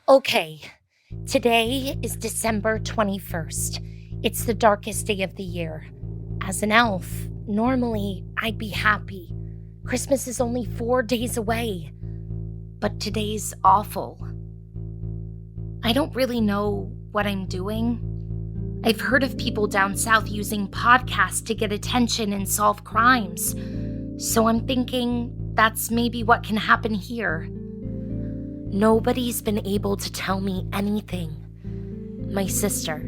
Okay, today is December 21st. It's the darkest day of the year. As an elf, normally I'd be happy. Christmas is only 4 days away. But today's awful. I don't really know what I'm doing. I've heard of people down south using podcasts to get attention and solve crimes. So I'm thinking that's maybe what can happen here. Nobody's been able to tell me anything. My sister,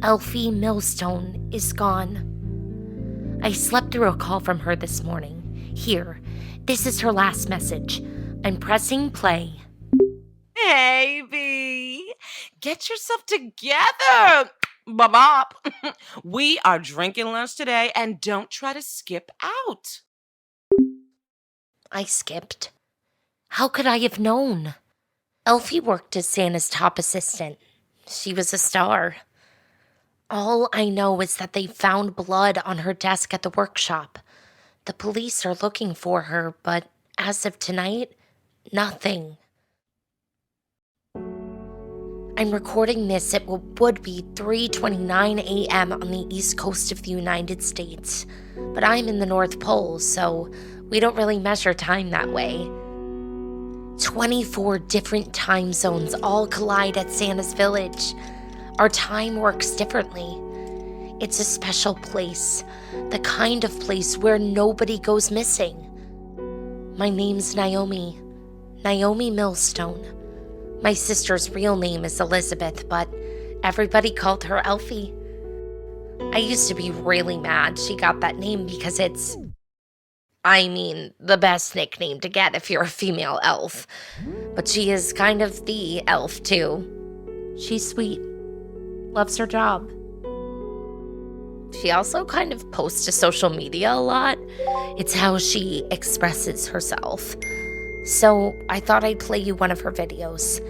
Elfy Millstone, is gone. I slept through a call from her this morning. Here, this is her last message. I'm pressing play. Hey, B. Get yourself together, Bop. We are drinking lunch today, and don't try to skip out. I skipped. How could I have known? Elfie worked as Santa's top assistant. She was a star. All I know is that they found blood on her desk at the workshop. The police are looking for her, but as of tonight, nothing. I'm recording this at what would be 3:29 a.m. on the east coast of the United States. But I'm in the North Pole, so we don't really measure time that way. 24 different time zones all collide at Santa's village. Our time works differently. It's a special place, the kind of place where nobody goes missing. My name's Naomi Millstone. My sister's real name is Elizabeth, but everybody called her Elfy. I used to be really mad she got that name because it's the best nickname to get if you're a female elf. But she is kind of the elf, too. She's sweet. Loves her job. She also kind of posts to social media a lot. It's how she expresses herself. So I thought I'd play you one of her videos.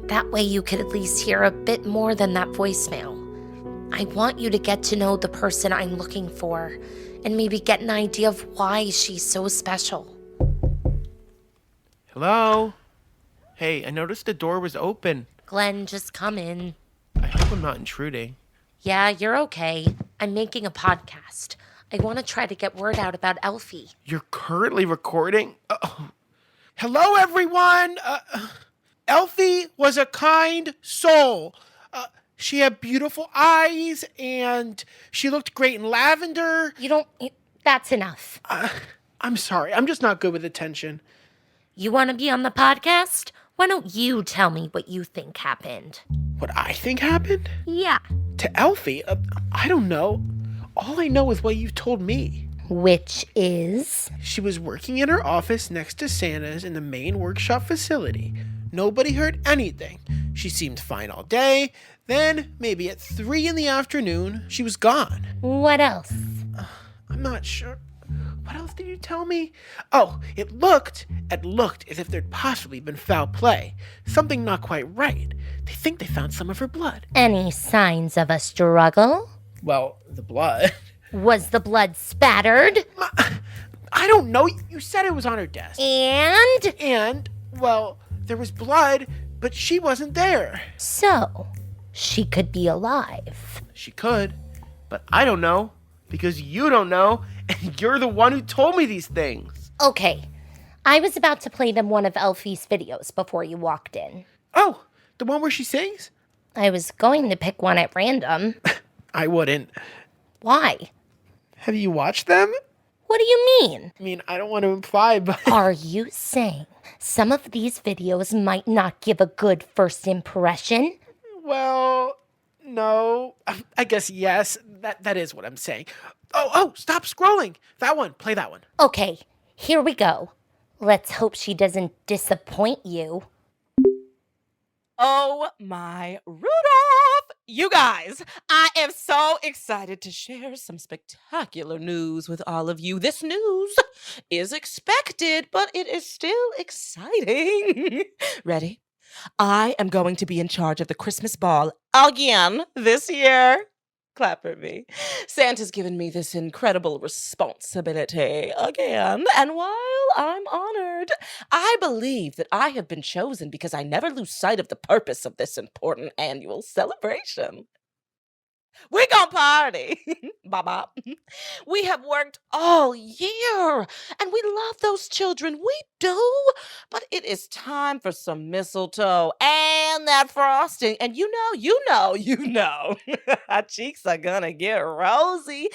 That way you could at least hear a bit more than that voicemail. I want you to get to know the person I'm looking for and maybe get an idea of why she's so special. Hello? Hey, I noticed the door was open. Glenn, just come in. I hope I'm not intruding. Yeah, you're okay. I'm making a podcast. I want to try to get word out about Elfy. You're currently recording? Hello, everyone! Elfy was a kind soul. She had beautiful eyes, and she looked great in lavender. That's enough. I'm sorry. I'm just not good with attention. You want to be on the podcast? Why don't you tell me what you think happened? What I think happened? Yeah. To Elfy? I don't know. All I know is what you told me. Which is? She was working in her office next to Santa's in the main workshop facility. Nobody heard anything. She seemed fine all day. Then, maybe at 3 in the afternoon, she was gone. What else? I'm not sure. What else did you tell me? Oh, it looked as if there'd possibly been foul play. Something not quite right. They think they found some of her blood. Any signs of a struggle? Well, the blood. Was the blood spattered? I don't know. You said it was on her desk. And, well, there was blood, but she wasn't there. So, she could be alive. She could, but I don't know, because you don't know, and you're the one who told me these things. Okay, I was about to play them one of Elfie's videos before you walked in. Oh, the one where she sings? I was going to pick one at random. I wouldn't. Why? Have you watched them? What do you mean? I mean, I don't want to imply, but... Are you saying some of these videos might not give a good first impression? Well, no. I guess yes. That is what I'm saying. Oh, stop scrolling. That one. Play that one. Okay, here we go. Let's hope she doesn't disappoint you. Oh, my Rudolph! You guys, I am so excited to share some spectacular news with all of you. This news is expected, but it is still exciting. Ready? I am going to be in charge of the Christmas ball again this year. Clap for me. Santa's given me this incredible responsibility again, and while I'm honored, I believe that I have been chosen because I never lose sight of the purpose of this important annual celebration. We're gonna party. Baba. We have worked all year and we love those children. We do. But it is time for some mistletoe and that frosting. And our cheeks are gonna get rosy.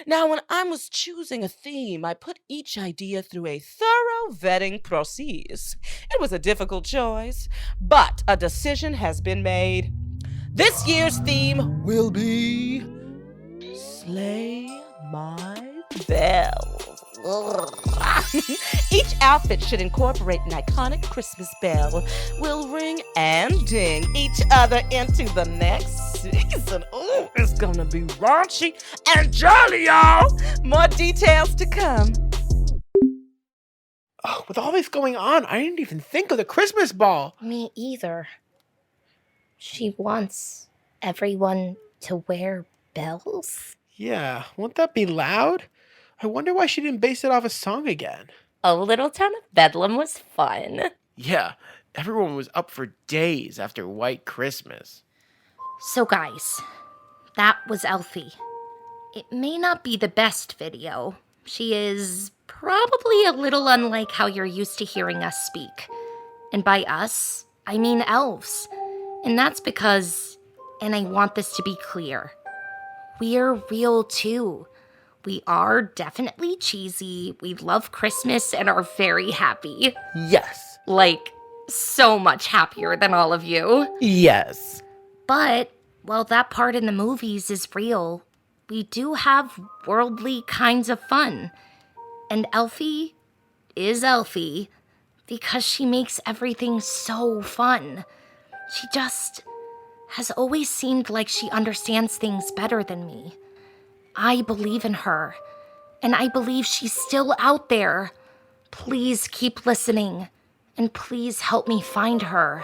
Now, when I was choosing a theme, I put each idea through a thorough vetting process. It was a difficult choice, but a decision has been made. This year's theme will be Slay My Bells. Each outfit should incorporate an iconic Christmas bell. We'll ring and ding each other into the next season. Ooh, it's gonna be raunchy and jolly, y'all. More details to come. Oh, with all this going on, I didn't even think of the Christmas ball. Me either. She wants everyone to wear bells? Yeah, won't that be loud? I wonder why she didn't base it off a song again. Oh, Little Town of Bedlam was fun. Yeah, everyone was up for days after White Christmas. So guys, that was Elfy. It may not be the best video. She is probably a little unlike how you're used to hearing us speak. And by us, I mean elves. And that's because, and I want this to be clear, we're real too. We are definitely cheesy, we love Christmas, and are very happy. Yes. Like, so much happier than all of you. Yes. But, while that part in the movies is real, we do have worldly kinds of fun. And Elfy is Elfy because she makes everything so fun. She just has always seemed like she understands things better than me. I believe in her, and I believe she's still out there. Please keep listening, and please help me find her.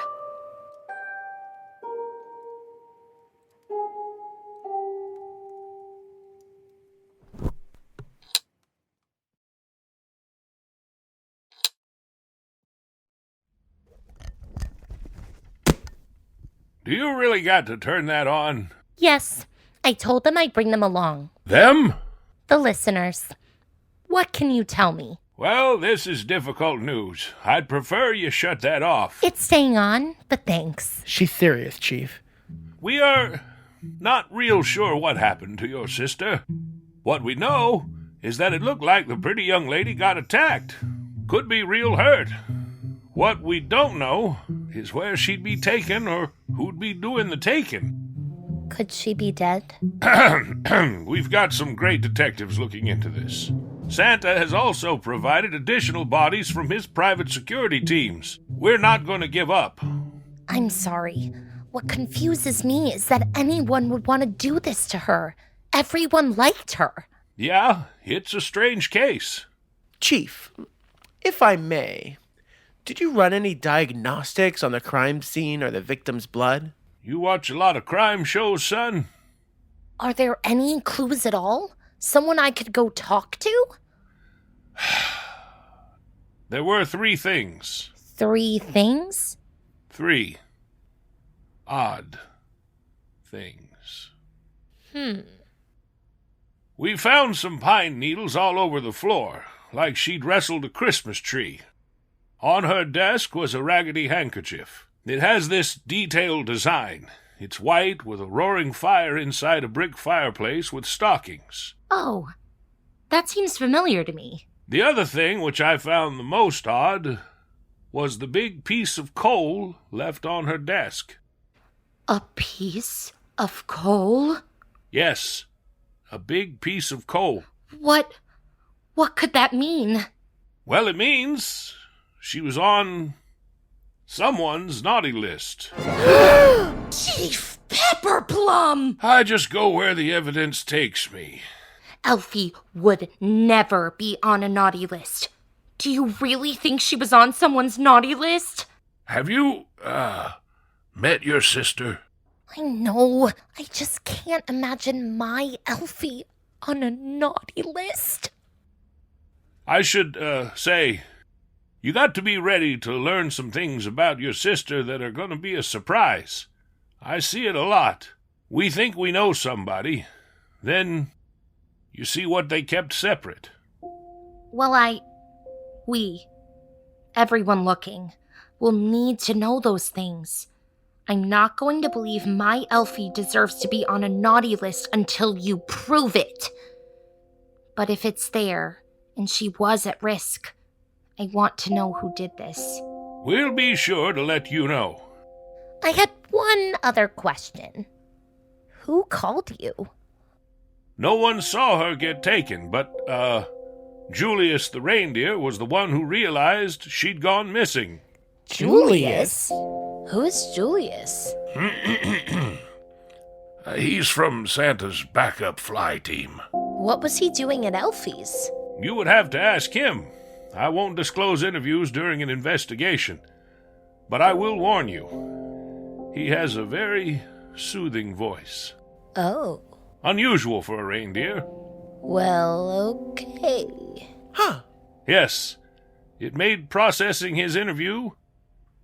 Do you really got to turn that on? Yes, I told them I'd bring them along. Them? The listeners. What can you tell me? Well, this is difficult news. I'd prefer you shut that off. It's staying on, but thanks. She's serious, Chief. We are not real sure what happened to your sister. What we know is that it looked like the pretty young lady got attacked. Could be real hurt. What we don't know is where she'd be taken or who'd be doing the taking. Could she be dead? We've got some great detectives looking into this. Santa has also provided additional bodies from his private security teams. We're not going to give up. I'm sorry. What confuses me is that anyone would want to do this to her. Everyone liked her. Yeah, it's a strange case. Chief, if I may, did you run any diagnostics on the crime scene or the victim's blood? You watch a lot of crime shows, son? Are there any clues at all? Someone I could go talk to? There were 3 things. 3 things? 3 odd things. We found some pine needles all over the floor, like she'd wrestled a Christmas tree. On her desk was a raggedy handkerchief. It has this detailed design. It's white with a roaring fire inside a brick fireplace with stockings. Oh, that seems familiar to me. The other thing, which I found the most odd, was the big piece of coal left on her desk. A piece of coal? Yes, a big piece of coal. What could that mean? Well, it means she was on someone's naughty list. Chief Pepperplum! I just go where the evidence takes me. Elfy would never be on a naughty list. Do you really think she was on someone's naughty list? Have you, met your sister? I know. I just can't imagine my Elfie on a naughty list. I should, say, you got to be ready to learn some things about your sister that are going to be a surprise. I see it a lot. We think we know somebody, then you see what they kept separate. Well, everyone looking, will need to know those things. I'm not going to believe my Elfie deserves to be on a naughty list until you prove it. But if it's there, and she was at risk, I want to know who did this. We'll be sure to let you know. I had one other question. Who called you? No one saw her get taken, but, Julius the reindeer was the one who realized she'd gone missing. Julius? Who is Julius? He's from Santa's backup fly team. What was he doing at Elfie's? You would have to ask him. I won't disclose interviews during an investigation, but I will warn you. He has a very soothing voice. Oh. Unusual for a reindeer. Well, okay. Huh. Yes, it made processing his interview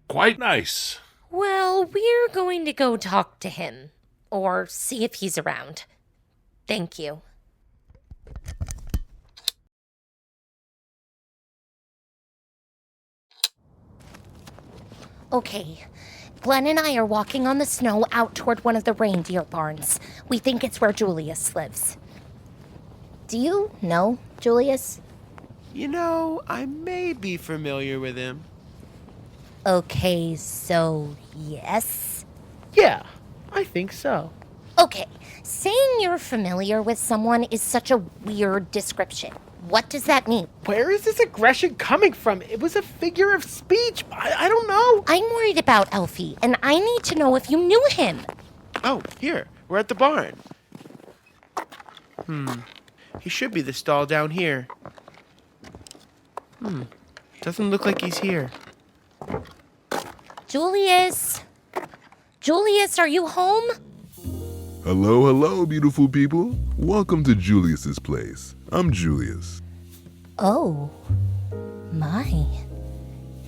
quite nice. Well, we're going to go talk to him. Or see if he's around. Thank you. Okay. Glenn and I are walking on the snow out toward one of the reindeer barns. We think it's where Julius lives. Do you know Julius? You know, I may be familiar with him. Okay, so yes? Yeah, I think so. Okay, saying you're familiar with someone is such a weird description. What does that mean? Where is this aggression coming from? It was a figure of speech. I don't know. I'm worried about Elfie, and I need to know if you knew him. Oh, here. We're at the barn. He should be the stall down here. Doesn't look like he's here. Julius? Julius, are you home? Hello, hello, beautiful people. Welcome to Julius's place. I'm Julius. Oh, my.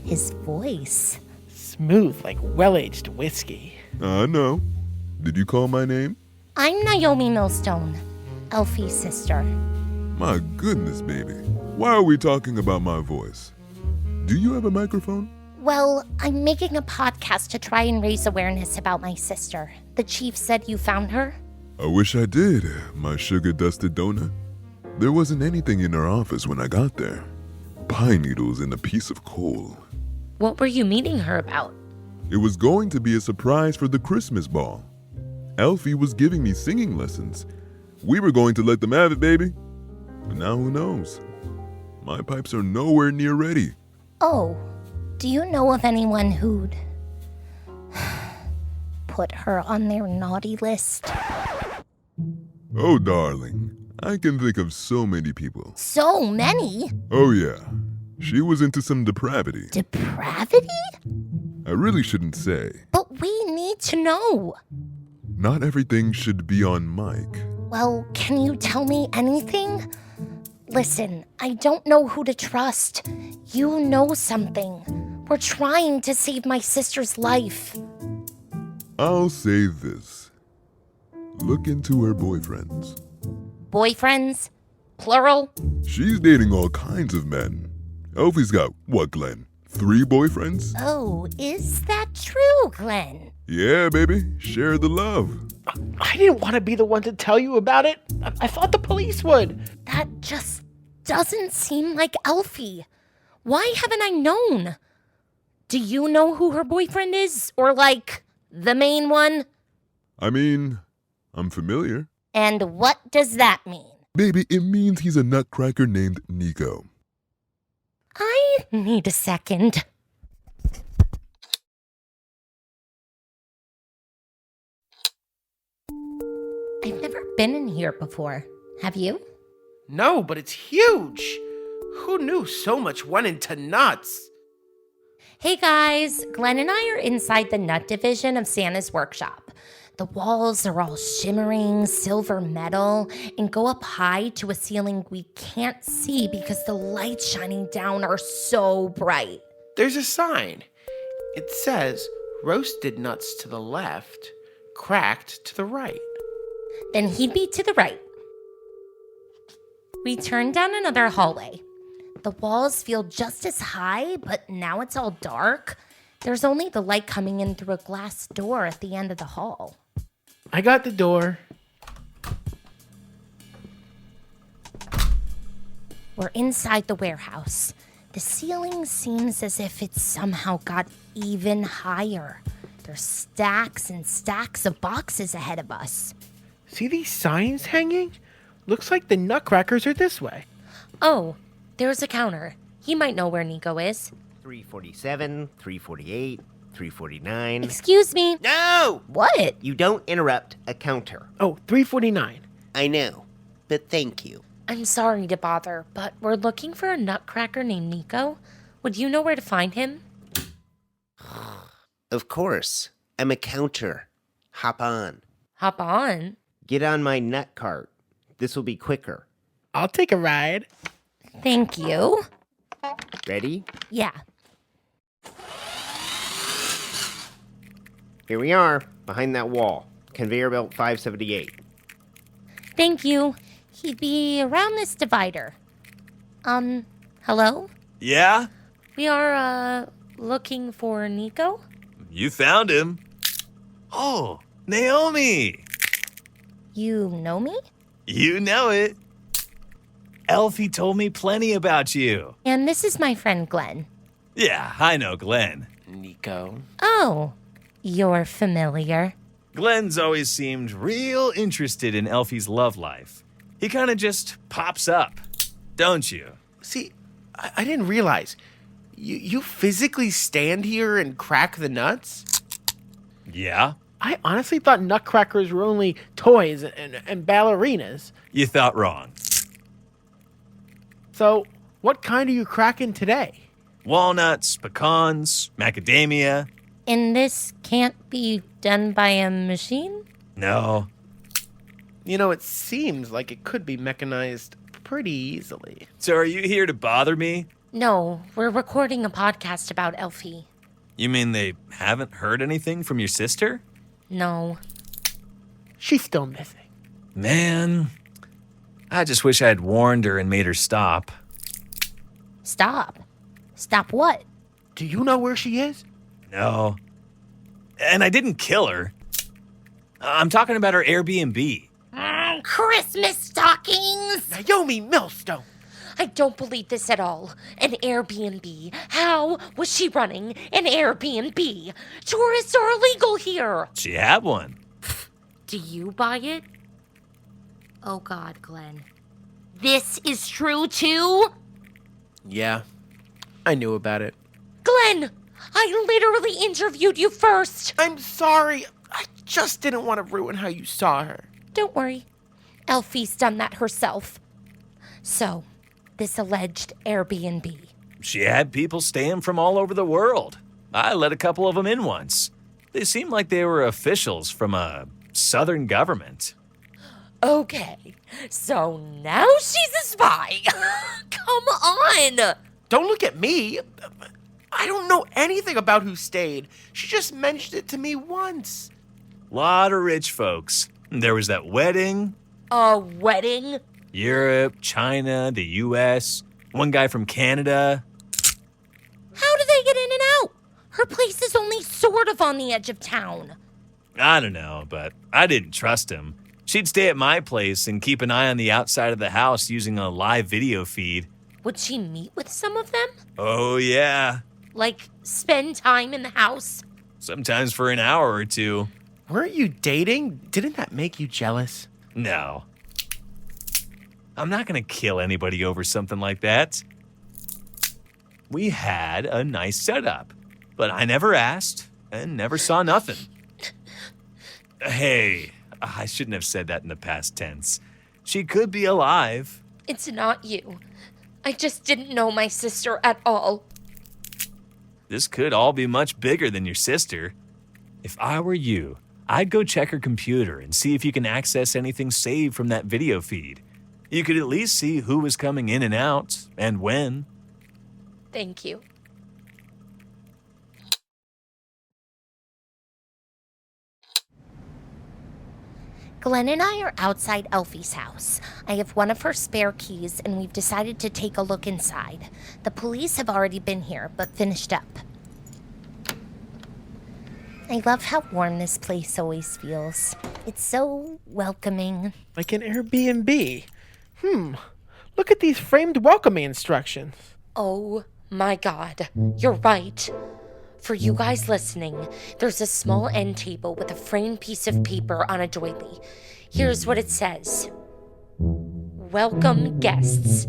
His voice. Smooth like well-aged whiskey. I know. Did you call my name? I'm Naomi Millstone, Elfie's sister. My goodness, baby. Why are we talking about my voice? Do you have a microphone? Well, I'm making a podcast to try and raise awareness about my sister. The chief said you found her? I wish I did, my sugar-dusted donut. There wasn't anything in our office when I got there. Pine needles and a piece of coal. What were you meeting her about? It was going to be a surprise for the Christmas ball. Elfie was giving me singing lessons. We were going to let them have it, baby. But now who knows? My pipes are nowhere near ready. Oh, do you know of anyone who'd put her on their naughty list? Oh, darling. I can think of so many people. So many? Oh, yeah. She was into some depravity. Depravity? I really shouldn't say. But we need to know. Not everything should be on mic. Well, can you tell me anything? Listen, I don't know who to trust. You know something. We're trying to save my sister's life. I'll say this. Look into her boyfriends. Boyfriends? Plural? She's dating all kinds of men. Elfie's got, what, Glenn? 3 boyfriends? Oh, is that true, Glenn? Yeah, baby. Share the love. I didn't want to be the one to tell you about it. I thought the police would. That just doesn't seem like Elfie. Why haven't I known? Do you know who her boyfriend is? Or like, the main one? I mean, I'm familiar. And what does that mean? Baby, it means he's a nutcracker named Nico. I need a second. I've never been in here before. Have you? No, but it's huge. Who knew so much went into nuts? Hey guys, Glenn and I are inside the nut division of Santa's workshop. The walls are all shimmering silver metal and go up high to a ceiling we can't see because the lights shining down are so bright. There's a sign. It says, roasted nuts to the left, cracked to the right. Then he'd be to the right. We turn down another hallway. The walls feel just as high, but now it's all dark. There's only the light coming in through a glass door at the end of the hall. I got the door. We're inside the warehouse. The ceiling seems as if it somehow got even higher. There's stacks and stacks of boxes ahead of us. See these signs hanging? Looks like the nutcrackers are this way. Oh, there's a counter. He might know where Nico is. 347, 348, 349. Excuse me. No! What? You don't interrupt a counter. Oh, 349. I know, but thank you. I'm sorry to bother, but we're looking for a nutcracker named Nico. Would you know where to find him? Of course. I'm a counter. Hop on. Hop on. Get on my nut cart. This will be quicker. I'll take a ride. Thank you. Ready? Yeah. Here we are, behind that wall. Conveyor belt 578. Thank you. He'd be around this divider. Hello? Yeah? We are, looking for Nico? You found him. Oh, Naomi! You know me? You know it. Elfy told me plenty about you. And this is my friend Glenn. Yeah, I know Glenn. Nico. Oh, you're familiar. Glenn's always seemed real interested in Elfie's love life. He kind of just pops up, don't you? See, I didn't realize. You physically stand here and crack the nuts? Yeah? I honestly thought nutcrackers were only toys and ballerinas. You thought wrong. So, what kind are you cracking today? Walnuts, pecans, macadamia. And this can't be done by a machine? No. You know, it seems like it could be mechanized pretty easily. So are you here to bother me? No, we're recording a podcast about Elfy. You mean they haven't heard anything from your sister? No. She's still missing. Man, I just wish I had warned her and made her stop. Stop. Stop what? Do you know where she is? No. And I didn't kill her. I'm talking about her Airbnb. Christmas stockings! Naomi Millstone. I don't believe this at all. An Airbnb. How was she running an Airbnb? Tourists are illegal here. She had one. Do you buy it? Oh God, Glenn. This is true too? Yeah, I knew about it. Glenn, I literally interviewed you first. I'm sorry. I just didn't want to ruin how you saw her. Don't worry. Elfie's done that herself. So, this alleged Airbnb. She had people staying from all over the world. I let a couple of them in once. They seemed like they were officials from a southern government. Okay, so now she's a spy. Come on. Don't look at me. I don't know anything about who stayed. She just mentioned it to me once. Lot of rich folks. There was that wedding. A wedding? Europe, China, the US. One guy from Canada. How do they get in and out? Her place is only sort of on the edge of town. I don't know, but I didn't trust him. She'd stay at my place and keep an eye on the outside of the house using a live video feed. Would she meet with some of them? Oh, yeah. Like, spend time in the house? Sometimes for an hour or two. Weren't you dating? Didn't that make you jealous? No. I'm not going to kill anybody over something like that. We had a nice setup, but I never asked and never saw nothing. Hey, I shouldn't have said that in the past tense. She could be alive. It's not you. I just didn't know my sister at all. This could all be much bigger than your sister. If I were you, I'd go check her computer and see if you can access anything saved from that video feed. You could at least see who was coming in and out and when. Thank you. Glenn and I are outside Elfie's house. I have one of her spare keys, and we've decided to take a look inside. The police have already been here, but finished up. I love how warm this place always feels. It's so welcoming. Like an Airbnb. Look at these framed welcoming instructions. Oh my God, you're right. For you guys listening, there's a small end table with a framed piece of paper on a doily. Here's what it says. Welcome guests.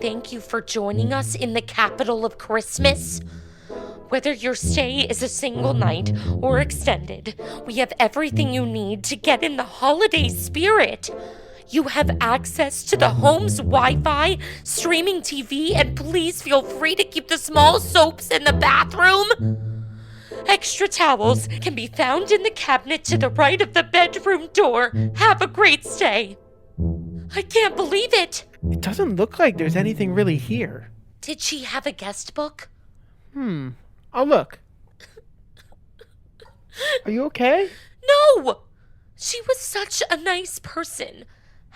Thank you for joining us in the capital of Christmas. Whether your stay is a single night or extended, we have everything you need to get in the holiday spirit. You have access to the home's Wi-Fi, streaming TV, and please feel free to keep the small soaps in the bathroom. Extra towels can be found in the cabinet to the right of the bedroom door. Have a great stay. I can't believe it. It doesn't look like there's anything really here. Did she have a guest book? I'll look. Are you okay? No! She was such a nice person.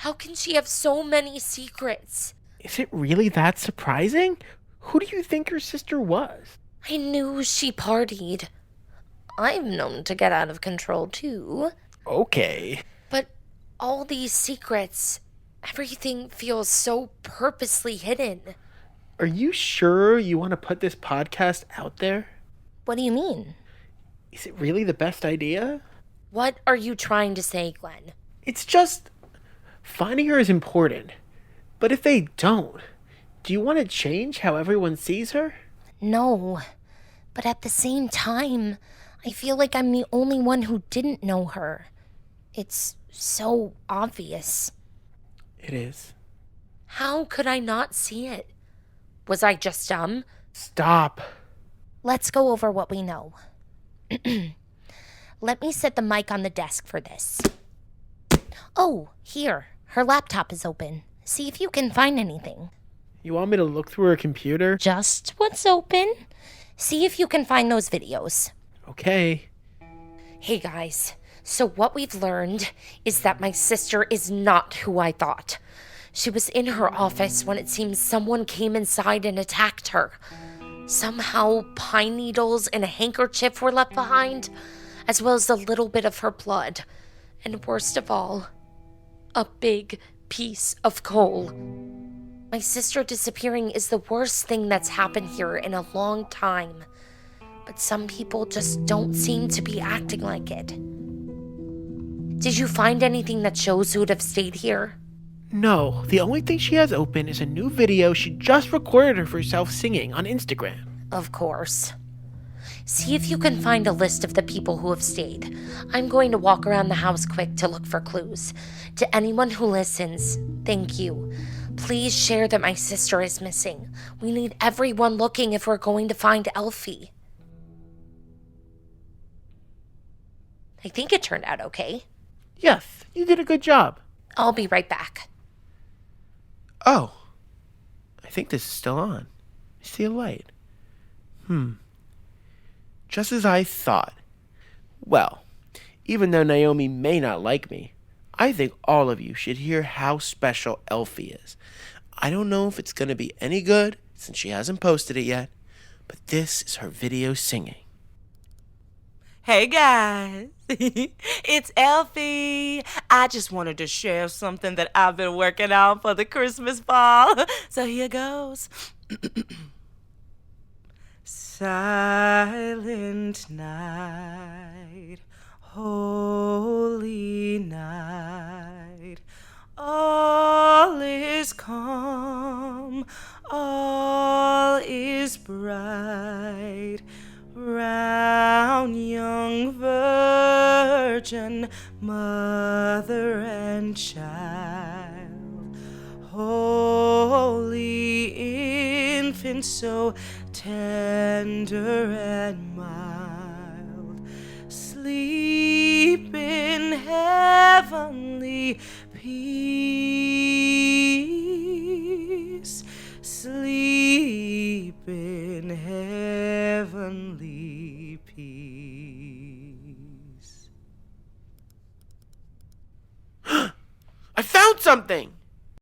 How can she have so many secrets? Is it really that surprising? Who do you think your sister was? I knew she partied. I'm known to get out of control too. Okay. But all these secrets, everything feels so purposely hidden. Are you sure you want to put this podcast out there? What do you mean? Is it really the best idea? What are you trying to say, Glenn? It's just finding her is important. But if they don't, do you want to change how everyone sees her? No, but at the same time, I feel like I'm the only one who didn't know her. It's so obvious. It is. How could I not see it? Was I just dumb? Stop. Let's go over what we know. Let me set the mic on the desk for this. Oh, here. Her laptop is open. See if you can find anything. You want me to look through her computer? Just what's open. See if you can find those videos. Okay. Hey guys, so what we've learned is that my sister is not who I thought. She was in her office when it seems someone came inside and attacked her. Somehow, pine needles and a handkerchief were left behind, as well as a little bit of her blood. And worst of all, a big piece of coal. My sister disappearing is the worst thing that's happened here in a long time. But some people just don't seem to be acting like it. Did you find anything that shows who would have stayed here? No, the only thing she has open is a new video she just recorded of herself singing on Instagram. Of course. See if you can find a list of the people who have stayed. I'm going to walk around the house quick to look for clues. To anyone who listens, thank you. Please share that my sister is missing. We need everyone looking if we're going to find Elfy. I think it turned out okay. Yes, you did a good job. I'll be right back. Oh, I think this is still on. I see a light. Just as I thought. Well, even though Naomi may not like me, I think all of you should hear how special Elfy is. I don't know if it's going to be any good since she hasn't posted it yet, but this is her video singing. Hey guys, it's Elfy. I just wanted to share something that I've been working on for the Christmas ball. So here goes. Silent night, holy night, all is calm, all is bright. Round young virgin, mother and child, holy infant, so tender and mild, sleep heavenly peace. Sleep in heavenly peace. I found something!